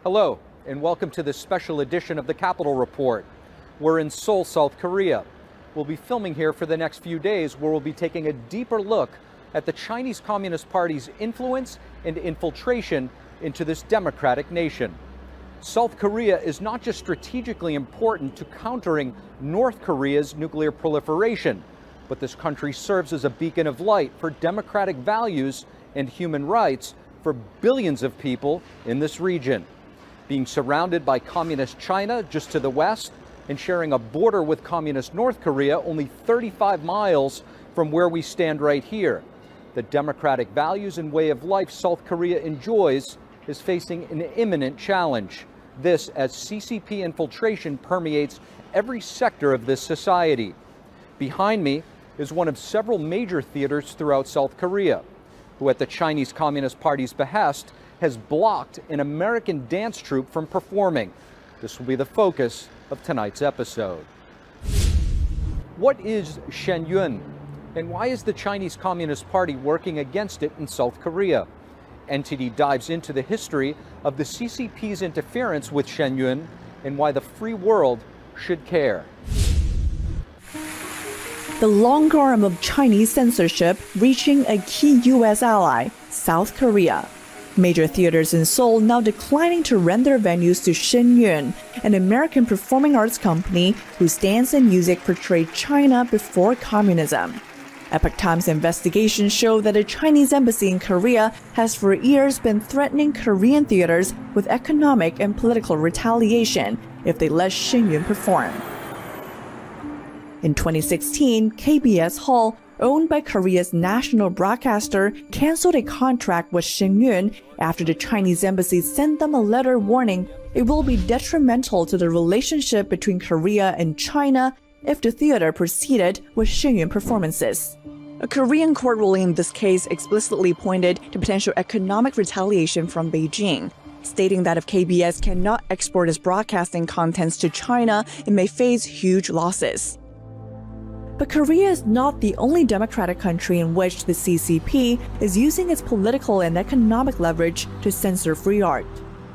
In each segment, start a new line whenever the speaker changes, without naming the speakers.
Hello, and welcome to this special edition of the Capital Report. We're in Seoul, South Korea. We'll be filming here for the next few days, where we'll be taking a deeper look at the Chinese Communist Party's influence and infiltration into this democratic nation. South Korea is not just strategically important to countering North Korea's nuclear proliferation, but this country serves as a beacon of light for democratic values and human rights for billions of people in this region. Being surrounded by communist China just to the west and sharing a border with communist North Korea only 35 miles from where we stand right here, the democratic values and way of life South Korea enjoys is facing an imminent challenge. This as CCP infiltration permeates every sector of this society. Behind me is one of several major theaters throughout South Korea, who at the Chinese Communist Party's behest has blocked an American dance troupe from performing. This will be the focus of tonight's episode. What is Shenyun, and why is the Chinese Communist Party working against it in South Korea? NTD dives into the history of the CCP's interference with Shenyun and why the free world should care.
The long arm of Chinese censorship reaching a key U.S. ally, South Korea. Major theaters in Seoul now declining to rent their venues to Shenyun, an American performing arts company whose dance and music portrayed China before communism. Epoch Times investigations show that a Chinese embassy in Korea has for years been threatening Korean theaters with economic and political retaliation if they let Shenyun perform. In 2016, KBS Hall, owned by Korea's national broadcaster, canceled a contract with Shenyun after the Chinese embassy sent them a letter warning it will be detrimental to the relationship between Korea and China if the theater proceeded with Shenyun performances. A Korean court ruling in this case explicitly pointed to potential economic retaliation from Beijing, stating that if KBS cannot export its broadcasting contents to China, it may face huge losses. But Korea is not the only democratic country in which the CCP is using its political and economic leverage to censor free art.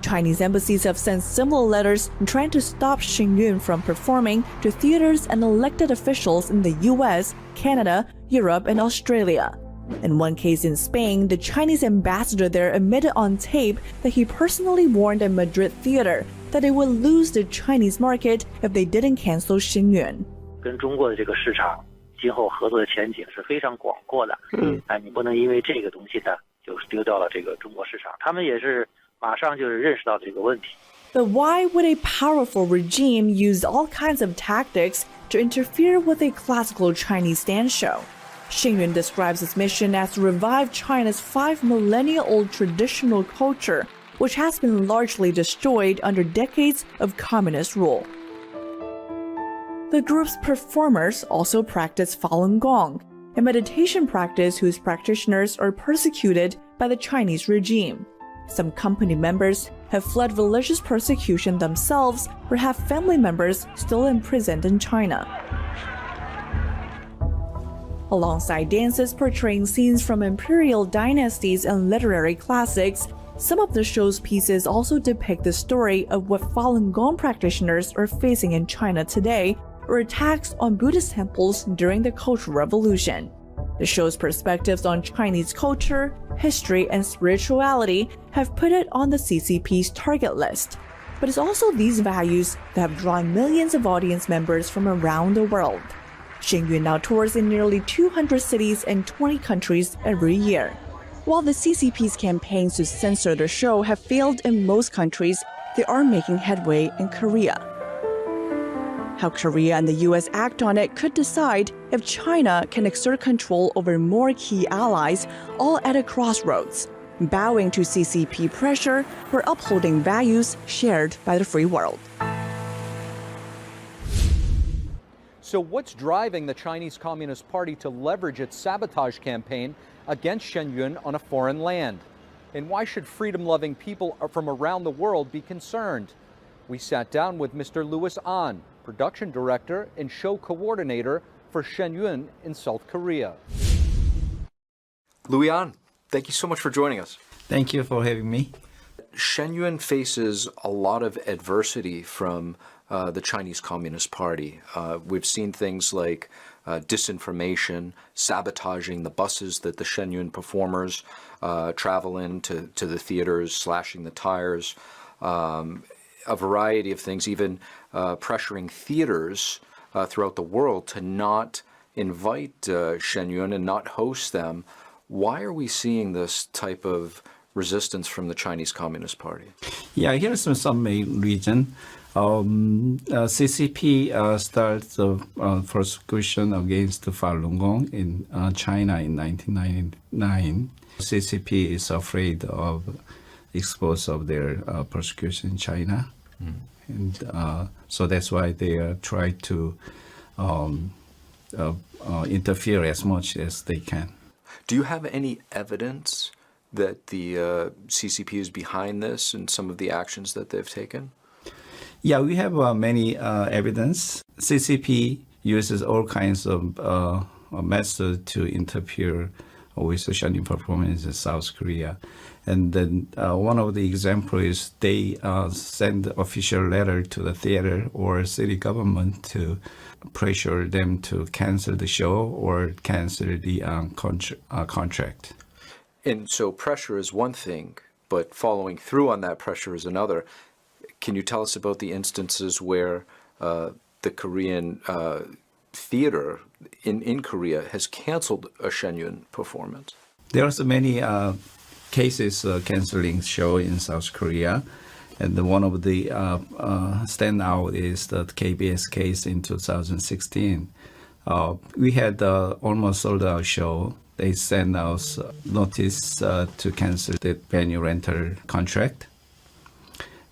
Chinese embassies have sent similar letters trying to stop Shenyun from performing to theaters and elected officials in the US, Canada, Europe, and Australia. In one case in Spain, the Chinese ambassador there admitted on tape that he personally warned a Madrid theater that they would lose the Chinese market if they didn't cancel Shenyun.
跟中国的这个市场今后合作的前景是非常广阔的。你不能因为这个东西呢就丢掉了这个中国市场。他们也是马上就是认识到这个问题。
But why would a powerful regime use all kinds of tactics to interfere with a classical Chinese dance show? Shenyun describes its mission as to revive China's 5 millennia-old traditional culture, which has been largely destroyed under decades of communist rule. The group's performers also practice Falun Gong, a meditation practice whose practitioners are persecuted by the Chinese regime. Some company members have fled religious persecution themselves or have family members still imprisoned in China. Alongside dances portraying scenes from imperial dynasties and literary classics, some of the show's pieces also depict the story of what Falun Gong practitioners are facing in China today, or attacks on Buddhist temples during the Cultural Revolution. The show's perspectives on Chinese culture, history, and spirituality have put it on the CCP's target list. But it's also these values that have drawn millions of audience members from around the world. Shenyun now tours in nearly 200 cities and 20 countries every year. While the CCP's campaigns to censor the show have failed in most countries, they are making headway in Korea. How Korea and the US act on it could decide if China can exert control over more key allies, all at a crossroads, bowing to CCP pressure or upholding values shared by the free world.
So what's driving the Chinese Communist Party to leverage its sabotage campaign against Shenyun on a foreign land? And why should freedom-loving people from around the world be concerned? We sat down with Mr. Louis An, production director and show coordinator for Shenyun in South Korea.
Louis An, thank you so much for joining us.
Thank you for having me.
Shenyun faces a lot of adversity from the Chinese Communist Party. We've seen things like disinformation, sabotaging the buses that the Shenyun performers travel in to the theaters, slashing the tires, a variety of things, even pressuring theaters throughout the world to not invite Shenyun and not host them. Why are we seeing this type of resistance from the Chinese Communist Party?
Yeah, here's some main reason. CCP started the persecution against Falun Gong in China in 1999. CCP is afraid of exposure of their persecution in China, and so that's why they try to interfere as much as they can.
Do you have any evidence that the CCP is behind this and some of the actions that they've taken?
Yeah, we have many evidence. CCP uses all kinds of methods to interfere with the Shenyun performance in South Korea. And then one of the examples is they send official letter to the theater or city government to pressure them to cancel the show or cancel the contract.
And so pressure is one thing, but following through on that pressure is another. Can you tell us about the instances where the Korean theater in Korea has canceled a Shenyun performance?
There are so many cases canceling show in South Korea. And one of the standout is the KBS case in 2016. We had almost sold out show. They sent us notice to cancel the venue rental contract.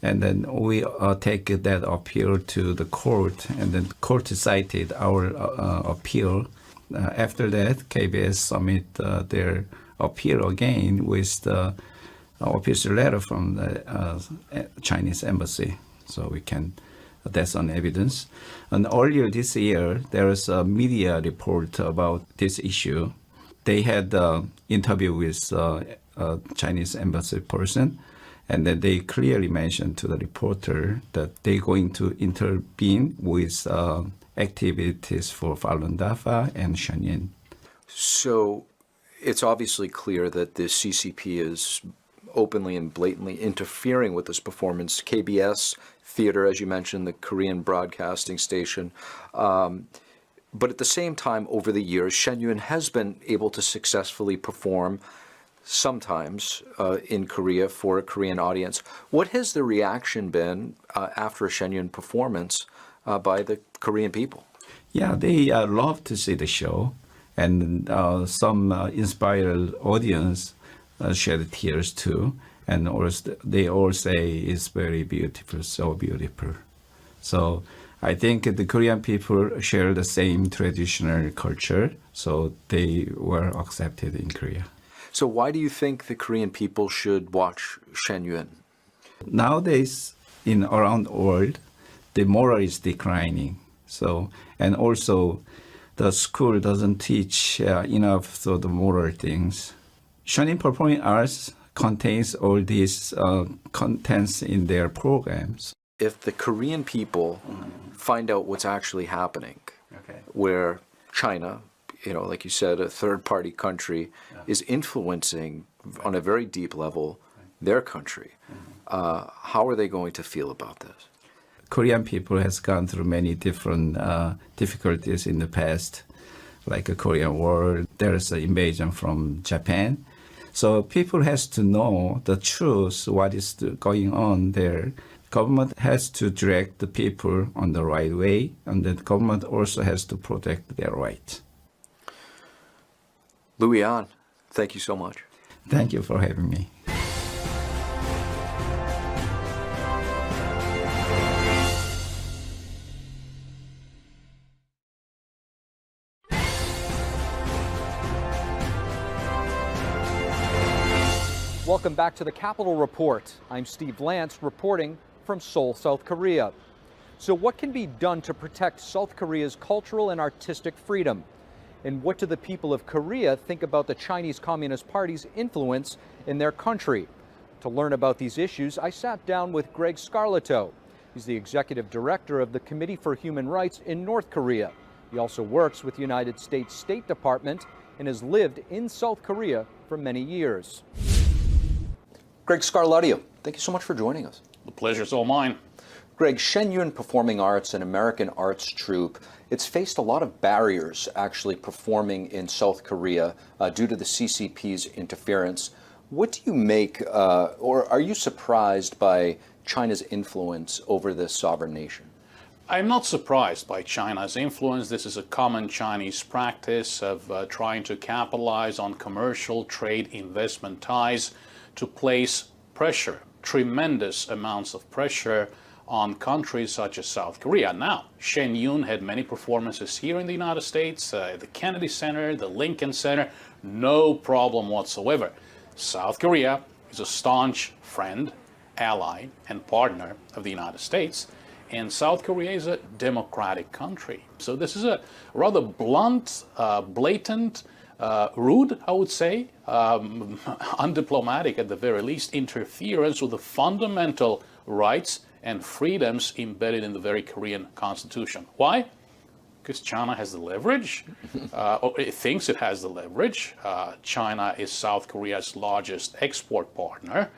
And then we take that appeal to the court, and then the court cited our appeal. After that, KBS submit their appeal again with the official letter from the Chinese embassy. So we can, that's on evidence. And earlier this year, there was a media report about this issue. They had an interview with a Chinese embassy person, and then they clearly mentioned to the reporter that they're going to intervene with activities for Falun Dafa and Shenyun.
So it's obviously clear that the CCP is openly and blatantly interfering with this performance. KBS Theater, as you mentioned, the Korean broadcasting station. But at the same time, over the years, Shenyun has been able to successfully perform sometimes in Korea for a Korean audience. What has the reaction been after a Shenyun performance by the Korean people?
Yeah, they love to see the show, and some inspired audience shed tears too, and also they all say it's very beautiful, so beautiful. So I think the Korean people share the same traditional culture, so they were accepted in Korea.
So why do you think the Korean people should watch Shenyun?
Nowadays, in around the world, the moral is declining. So, and also the school doesn't teach enough so the moral things. Shenyun Performing Arts contains all these contents in their programs.
If the Korean people find out what's actually happening, where China, like you said, a third-party country, is influencing on a very deep level their country, how are they going to feel about this?
Korean people has gone through many different difficulties in the past, like the Korean War. There is an invasion from Japan. So people has to know the truth, what is going on there. Government has to direct the people on the right way, and the government also has to protect their rights.
Louis An, thank you so much.
Thank you for having me.
Welcome back to the Capital Report. I'm Steve Lance reporting from Seoul, South Korea. So what can be done to protect South Korea's cultural and artistic freedom? And what do the people of Korea think about the Chinese Communist Party's influence in their country? To learn about these issues, I sat down with Greg Scarlatow. He's the executive director of the Committee for Human Rights in North Korea. He also works with the United States State Department and has lived in South Korea for many years. Greg Scarlatow, thank you so much for joining us.
The pleasure's all mine.
Greg, Shenyun Performing Arts, an American arts troupe, it's faced a lot of barriers actually performing in South Korea due to the CCP's interference. What do you make, or are you surprised by China's influence over this sovereign nation?
I'm not surprised by China's influence. This is a common Chinese practice of trying to capitalize on commercial, trade, investment ties to place pressure, tremendous amounts of pressure on countries such as South Korea. Now, Shenyun had many performances here in the United States, the Kennedy Center, the Lincoln Center, no problem whatsoever. South Korea is a staunch friend, ally, and partner of the United States, and South Korea is a democratic country. So this is a rather blunt, blatant, rude, I would say, undiplomatic at the very least, interference with the fundamental rights and freedoms embedded in the very Korean constitution. Why? Because China has the leverage, or it thinks it has the leverage. China is South Korea's largest export partner,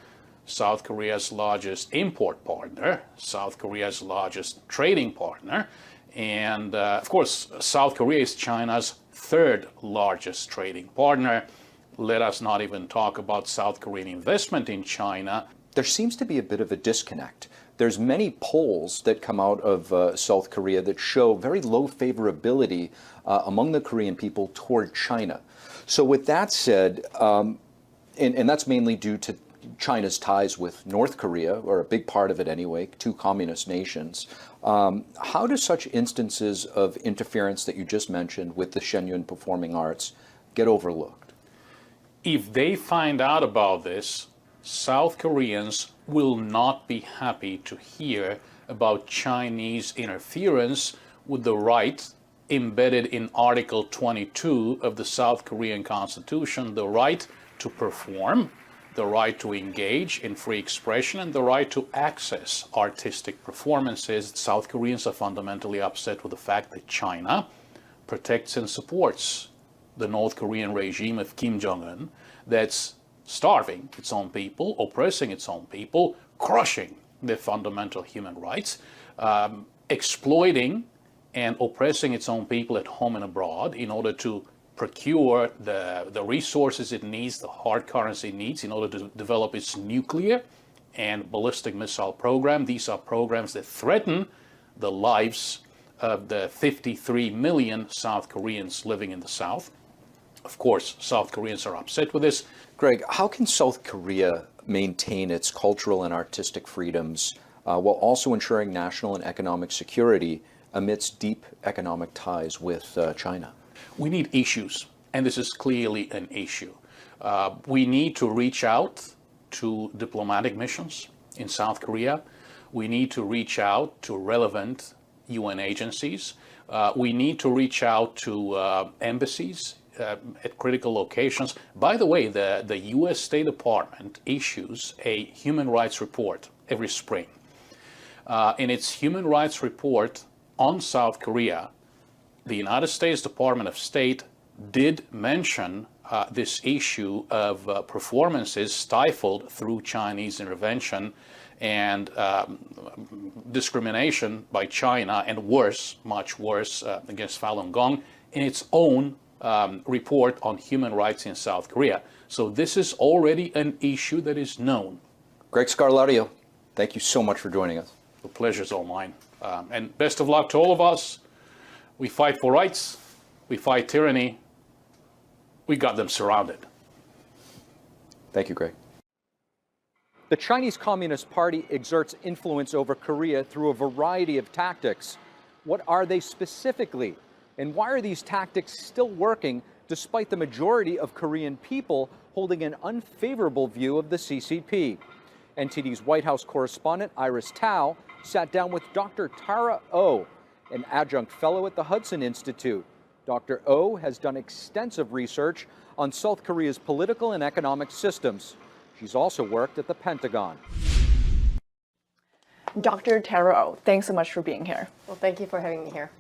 South Korea's largest import partner, South Korea's largest trading partner, and of course, South Korea is China's third largest trading partner. Let us not even talk about South Korean investment in China.
There seems to be a bit of a disconnect. There's many polls that come out of South Korea that show very low favorability among the Korean people toward China. So with that said, and that's mainly due to China's ties with North Korea, or a big part of it anyway, two communist nations. How do such instances of interference that you just mentioned with the Shenyun Performing Arts get overlooked?
If they find out about this, South Koreans will not be happy to hear about Chinese interference with the right embedded in Article 22 of the South Korean Constitution, the right to perform, the right to engage in free expression, and the right to access artistic performances. South Koreans are fundamentally upset with the fact that China protects and supports the North Korean regime of Kim Jong-un that's starving its own people, oppressing its own people, crushing their fundamental human rights, exploiting and oppressing its own people at home and abroad in order to procure the resources it needs, the hard currency it needs in order to develop its nuclear and ballistic missile program. These are programs that threaten the lives of the 53 million South Koreans living in the South. Of course, South Koreans are upset with this.
Greg, how can South Korea maintain its cultural and artistic freedoms while also ensuring national and economic security amidst deep economic ties with China?
We need issues, and this is clearly an issue. We need to reach out to diplomatic missions in South Korea. We need to reach out to relevant UN agencies. We need to reach out to embassies at critical locations. By the way, the U.S. State Department issues a human rights report every spring. In its human rights report on South Korea, the United States Department of State did mention this issue of performances stifled through Chinese intervention and discrimination by China, and worse, much worse, against Falun Gong in its own report on human rights in South Korea. So this is already an issue that is known.
Greg Scarlatow, thank you so much for joining us.
The pleasure's all mine. And best of luck to all of us. We fight for rights. We fight tyranny. We got them surrounded.
Thank you, Greg. The Chinese Communist Party exerts influence over Korea through a variety of tactics. What are they specifically? And why are these tactics still working despite the majority of Korean people holding an unfavorable view of the CCP? NTD's White House correspondent Iris Tao sat down with Dr. Tara Oh, an adjunct fellow at the Hudson Institute. Dr. Oh has done extensive research on South Korea's political and economic systems. She's also worked at the Pentagon.
Dr. Taro, thanks so much for being here.
Well, thank you for having me here.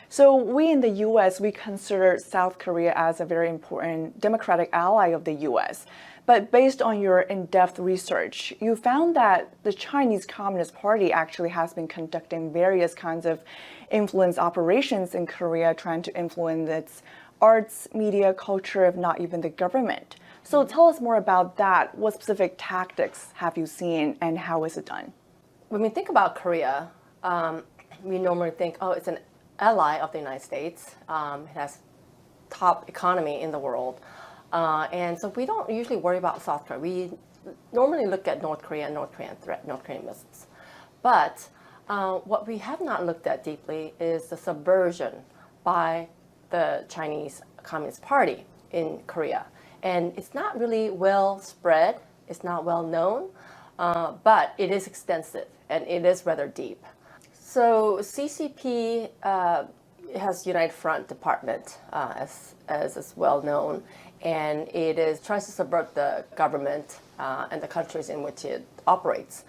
So we in the U.S., we consider South Korea as a very important democratic ally of the U.S. But based on your in-depth research, you found that the Chinese Communist Party actually has been conducting various kinds of influence operations in Korea, trying to influence its arts, media, culture, if not even the government. So tell us more about that. What specific tactics have you seen and how is it done?
When we think about Korea, we normally think, oh, it's an ally of the United States. It has top economy in the world. And so we don't usually worry about South Korea. We normally look at North Korea and North Korean threat, North Korean missiles. But what we have not looked at deeply is the subversion by the Chinese Communist Party in Korea. And it's not really well spread, it's not well known, but it is extensive and it is rather deep. So CCP has United Front Department, as is well known, and it tries to subvert the government and the countries in which it operates.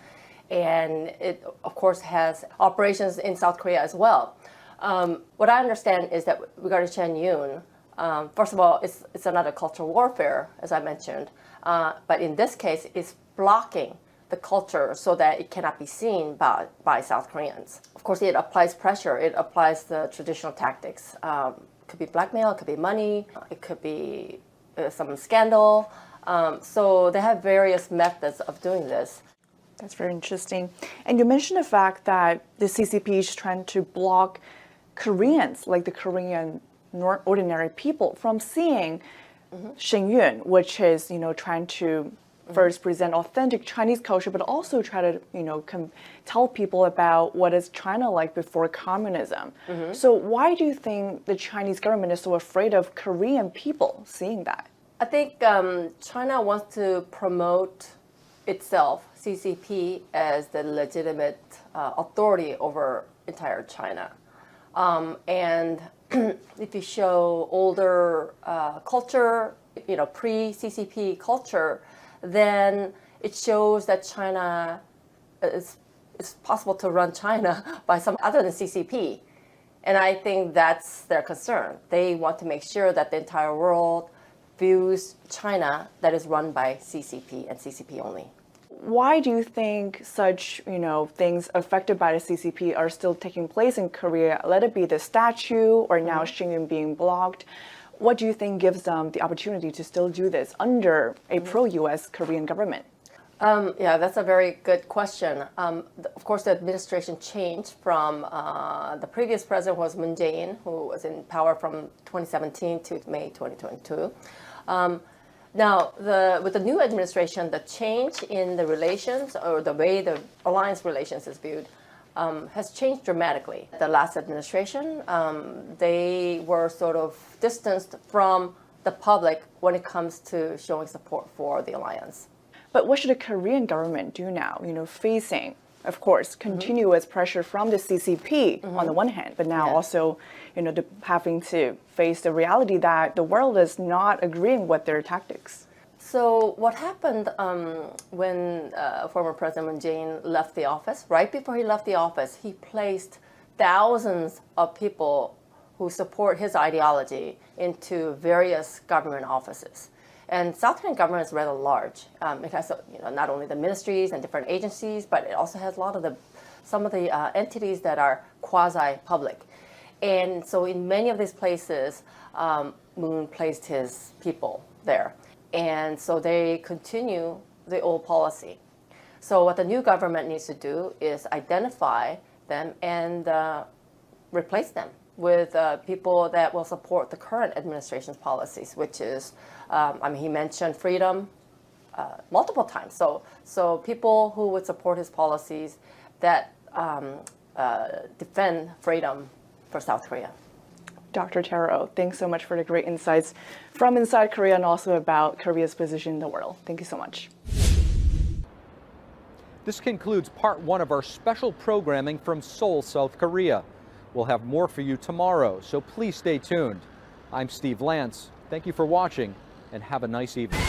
And it, of course, has operations in South Korea as well. What I understand is that regarding Chen Yun, first of all, it's another cultural warfare, as I mentioned. But in this case, it's blocking the culture so that it cannot be seen by South Koreans. Of course, it applies pressure. It applies the traditional tactics. It could be blackmail, it could be money, it could be some scandal. So they have various methods of doing this.
That's very interesting. And you mentioned the fact that the CCP is trying to block Koreans, like the Korean ordinary people, from seeing Xingyun, which is, trying to first present authentic Chinese culture, but also try to, tell people about what is China like before communism. So why do you think the Chinese government is so afraid of Korean people seeing that?
I think China wants to promote itself, CCP, as the legitimate authority over entire China. And if you show older culture, pre-CCP culture, then it shows that China it's possible to run China by some other than CCP. And I think that's their concern. They want to make sure that the entire world views China that is run by CCP and CCP only.
Why do you think such, things affected by the CCP are still taking place in Korea? Let it be the statue or now Xingyun being blocked. What do you think gives them the opportunity to still do this under a pro-US Korean government?
Yeah, that's a very good question. Of course, the administration changed from the previous president was Moon Jae-in, who was in power from 2017 to May 2022. Now, with the new administration, the change in the relations or the way the alliance relations is viewed has changed dramatically. The last administration, they were sort of distanced from the public when it comes to showing support for the alliance.
But what should the Korean government do now, facing, of course, continuous pressure from the CCP on the one hand, but now also, having to face the reality that the world is not agreeing with their tactics?
So what happened when former President Moon Jae-in left the office? Right before he left the office, he placed thousands of people who support his ideology into various government offices. And South Korean government is rather large. It has, not only the ministries and different agencies, but it also has some of the entities that are quasi-public. And so in many of these places, Moon placed his people there. And so they continue the old policy. So what the new government needs to do is identify them and replace them with people that will support the current administration's policies, which is, he mentioned freedom multiple times. So people who would support his policies that defend freedom for South Korea.
Dr. Taro, thanks so much for the great insights from inside Korea and also about Korea's position in the world. Thank you so much.
This concludes part one of our special programming from Seoul, South Korea. We'll have more for you tomorrow, so please stay tuned. I'm Steve Lance. Thank you for watching, and have a nice evening.